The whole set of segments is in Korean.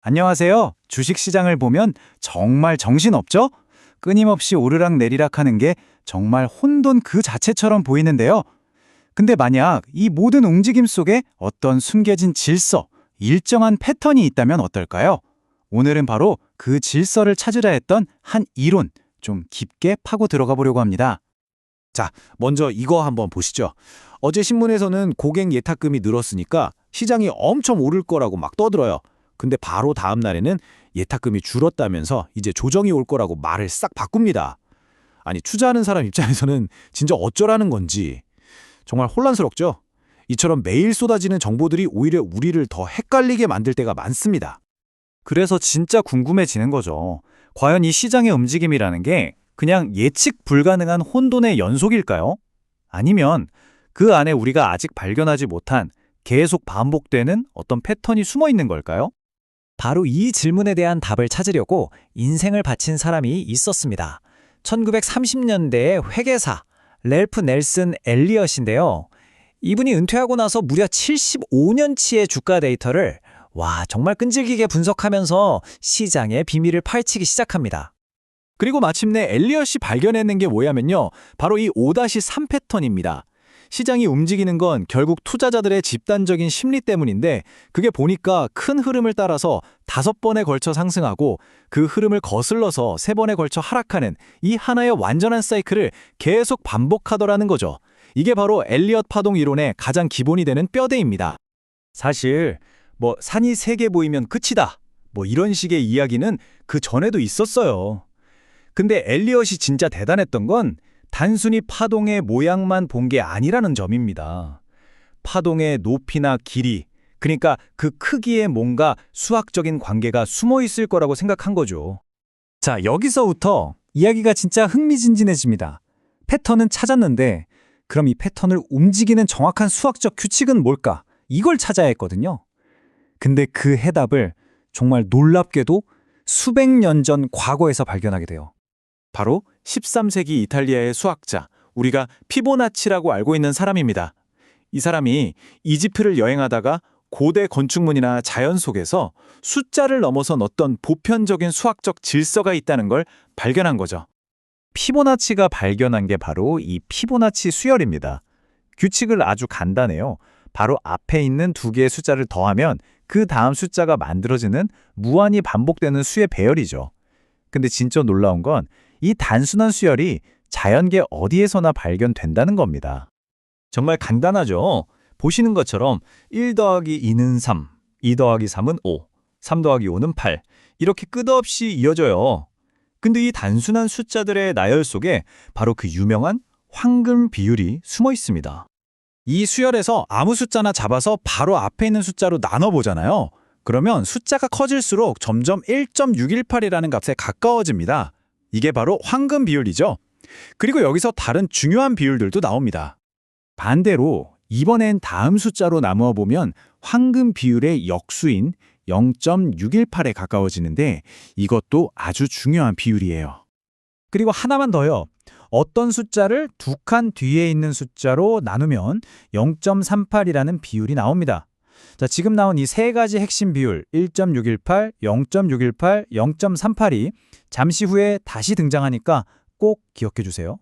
안녕하세요. 주식시장을 보면 정말 정신없죠? 끊임없이 오르락내리락 하는 게 정말 혼돈 그 자체처럼 보이는데요. 근데 만약 이 모든 움직임 속에 어떤 숨겨진 질서, 일정한 패턴이 있다면 어떨까요? 오늘은 바로 그 질서를 찾으려 했던 한 이론, 좀 깊게 파고 들어가 보려고 합니다. 자, 먼저 이거 한번 보시죠. 어제 신문에서는 고객 예탁금이 늘었으니까 시장이 엄청 오를 거라고 막 떠들어요. 근데 바로 다음 날에는 예탁금이 줄었다면서 이제 조정이 올 거라고 말을 싹 바꿉니다. 아니, 투자하는 사람 입장에서는 진짜 어쩌라는 건지 정말 혼란스럽죠? 이처럼 매일 쏟아지는 정보들이 오히려 우리를 더 헷갈리게 만들 때가 많습니다. 그래서 진짜 궁금해지는 거죠. 과연 이 시장의 움직임이라는 게 그냥 예측 불가능한 혼돈의 연속일까요? 아니면 그 안에 우리가 아직 발견하지 못한 계속 반복되는 어떤 패턴이 숨어 있는 걸까요? 바로 이 질문에 대한 답을 찾으려고 인생을 바친 사람이 있었습니다. 1930년대의 회계사 랠프 넬슨 엘리엇인데요. 이분이 은퇴하고 나서 무려 75년치의 주가 데이터를 정말 끈질기게 분석하면서 시장의 비밀을 파헤치기 시작합니다. 그리고 마침내 엘리엇이 발견해낸 게 뭐냐면요. 바로 이 5-3 패턴입니다. 시장이 움직이는 건 결국 투자자들의 집단적인 심리 때문인데 그게 보니까 큰 흐름을 따라서 5번에 걸쳐 상승하고 그 흐름을 거슬러서 3번에 걸쳐 하락하는 이 하나의 완전한 사이클을 계속 반복하더라는 거죠. 이게 바로 엘리엇 파동 이론의 가장 기본이 되는 뼈대입니다. 사실 산이 3개 보이면 끝이다. 이런 식의 이야기는 그 전에도 있었어요. 근데 엘리엇이 진짜 대단했던 건 단순히 파동의 모양만 본 게 아니라는 점입니다. 파동의 높이나 길이, 그러니까 그 크기에 뭔가 수학적인 관계가 숨어 있을 거라고 생각한 거죠. 자, 여기서부터 이야기가 진짜 흥미진진해집니다. 패턴은 찾았는데 그럼 이 패턴을 움직이는 정확한 수학적 규칙은 뭘까? 이걸 찾아야 했거든요. 근데 그 해답을 정말 놀랍게도 수백 년 전 과거에서 발견하게 돼요. 바로 13세기 이탈리아의 수학자, 우리가 피보나치라고 알고 있는 사람입니다. 이 사람이 이집트를 여행하다가 고대 건축물이나 자연 속에서 숫자를 넘어선 어떤 보편적인 수학적 질서가 있다는 걸 발견한 거죠. 피보나치가 발견한 게 바로 이 피보나치 수열입니다. 규칙을 아주 간단해요. 바로 앞에 있는 2개의 숫자를 더하면 그 다음 숫자가 만들어지는 무한히 반복되는 수의 배열이죠. 근데 진짜 놀라운 건 이 단순한 수열이 자연계 어디에서나 발견된다는 겁니다. 정말 간단하죠? 보시는 것처럼 1 더하기 2는 3, 2 더하기 3은 5, 3 더하기 5는 8 이렇게 끝없이 이어져요. 근데 이 단순한 숫자들의 나열 속에 바로 그 유명한 황금 비율이 숨어 있습니다. 이 수열에서 아무 숫자나 잡아서 바로 앞에 있는 숫자로 나눠보잖아요. 그러면 숫자가 커질수록 점점 1.618이라는 값에 가까워집니다. 이게 바로 황금 비율이죠. 그리고 여기서 다른 중요한 비율들도 나옵니다. 반대로 이번엔 다음 숫자로 나누어 보면 황금 비율의 역수인 0.618에 가까워지는데 이것도 아주 중요한 비율이에요. 그리고 하나만 더요. 어떤 숫자를 2칸 뒤에 있는 숫자로 나누면 0.38이라는 비율이 나옵니다. 자, 지금 나온 이 3가지 핵심 비율 1.618, 0.618, 0.38이 잠시 후에 다시 등장하니까 꼭 기억해 주세요.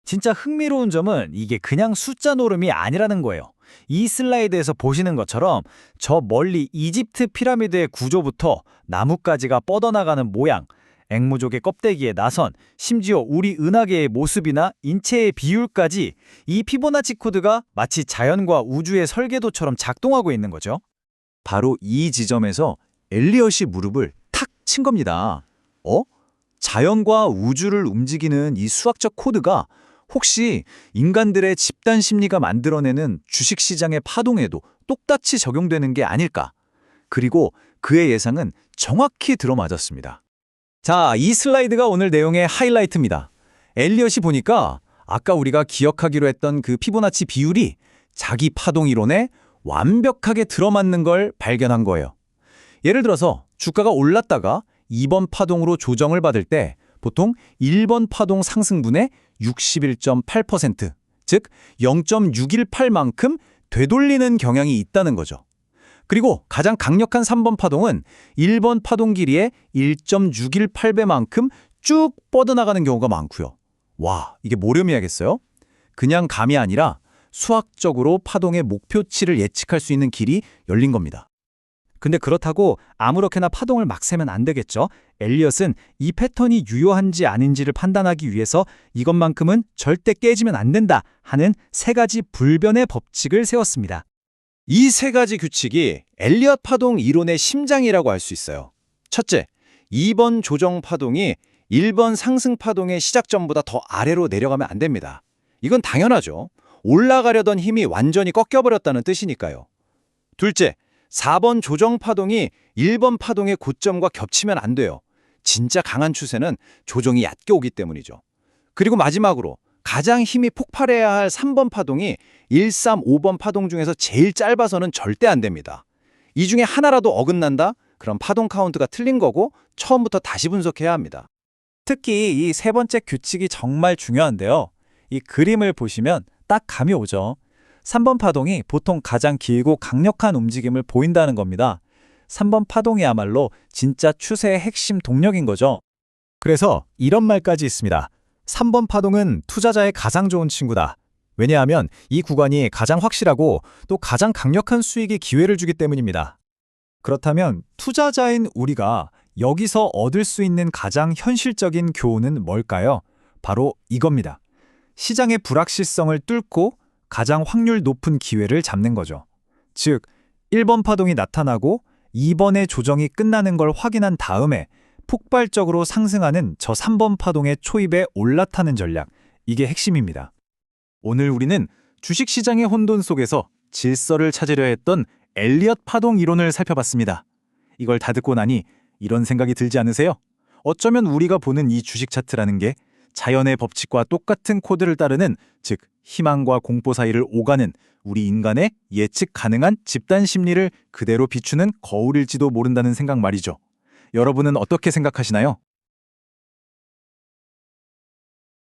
진짜 흥미로운 점은 이게 그냥 숫자 노름이 아니라는 거예요. 이 슬라이드에서 보시는 것처럼 저 멀리 이집트 피라미드의 구조부터 나뭇가지가 뻗어나가는 모양, 앵무족의 껍데기의 나선, 심지어 우리 은하계의 모습이나 인체의 비율까지 이 피보나치 코드가 마치 자연과 우주의 설계도처럼 작동하고 있는 거죠. 바로 이 지점에서 엘리엇이 무릎을 탁 친 겁니다. 자연과 우주를 움직이는 이 수학적 코드가 혹시 인간들의 집단 심리가 만들어내는 주식시장의 파동에도 똑같이 적용되는 게 아닐까? 그리고 그의 예상은 정확히 들어맞았습니다. 자, 이 슬라이드가 오늘 내용의 하이라이트입니다. 엘리엇이 보니까 아까 우리가 기억하기로 했던 그 피보나치 비율이 자기 파동 이론에 완벽하게 들어맞는 걸 발견한 거예요. 예를 들어서 주가가 올랐다가 2번 파동으로 조정을 받을 때 보통 1번 파동 상승분의 61.8%, 즉 0.618만큼 되돌리는 경향이 있다는 거죠. 그리고 가장 강력한 3번 파동은 1번 파동 길이의 1.618배만큼 쭉 뻗어나가는 경우가 많고요. 와, 이게 뭘 의미하겠어요? 그냥 감이 아니라 수학적으로 파동의 목표치를 예측할 수 있는 길이 열린 겁니다. 근데 그렇다고 아무렇게나 파동을 막 세면 안 되겠죠? 엘리엇은 이 패턴이 유효한지 아닌지를 판단하기 위해서 이것만큼은 절대 깨지면 안 된다 하는 3가지 불변의 법칙을 세웠습니다. 이 3가지 규칙이 엘리엇 파동 이론의 심장이라고 할 수 있어요. 첫째, 2번 조정 파동이 1번 상승 파동의 시작점보다 더 아래로 내려가면 안 됩니다. 이건 당연하죠. 올라가려던 힘이 완전히 꺾여버렸다는 뜻이니까요. 둘째, 4번 조정 파동이 1번 파동의 고점과 겹치면 안 돼요. 진짜 강한 추세는 조정이 얕게 오기 때문이죠. 그리고 마지막으로 가장 힘이 폭발해야 할 3번 파동이 1, 3, 5번 파동 중에서 제일 짧아서는 절대 안 됩니다. 이 중에 하나라도 어긋난다? 그럼 파동 카운트가 틀린 거고 처음부터 다시 분석해야 합니다. 특히 이 3번째 규칙이 정말 중요한데요. 이 그림을 보시면 딱 감이 오죠. 3번 파동이 보통 가장 길고 강력한 움직임을 보인다는 겁니다. 3번 파동이야말로 진짜 추세의 핵심 동력인 거죠. 그래서 이런 말까지 있습니다. 3번 파동은 투자자의 가장 좋은 친구다. 왜냐하면 이 구간이 가장 확실하고 또 가장 강력한 수익의 기회를 주기 때문입니다. 그렇다면 투자자인 우리가 여기서 얻을 수 있는 가장 현실적인 교훈은 뭘까요? 바로 이겁니다. 시장의 불확실성을 뚫고 가장 확률 높은 기회를 잡는 거죠. 즉, 1번 파동이 나타나고 2번의 조정이 끝나는 걸 확인한 다음에 폭발적으로 상승하는 저 3번 파동의 초입에 올라타는 전략. 이게 핵심입니다. 오늘 우리는 주식시장의 혼돈 속에서 질서를 찾으려 했던 엘리엇 파동 이론을 살펴봤습니다. 이걸 다 듣고 나니 이런 생각이 들지 않으세요? 어쩌면 우리가 보는 이 주식 차트라는 게 자연의 법칙과 똑같은 코드를 따르는, 즉 희망과 공포 사이를 오가는 우리 인간의 예측 가능한 집단 심리를 그대로 비추는 거울일지도 모른다는 생각 말이죠. 여러분은 어떻게 생각하시나요?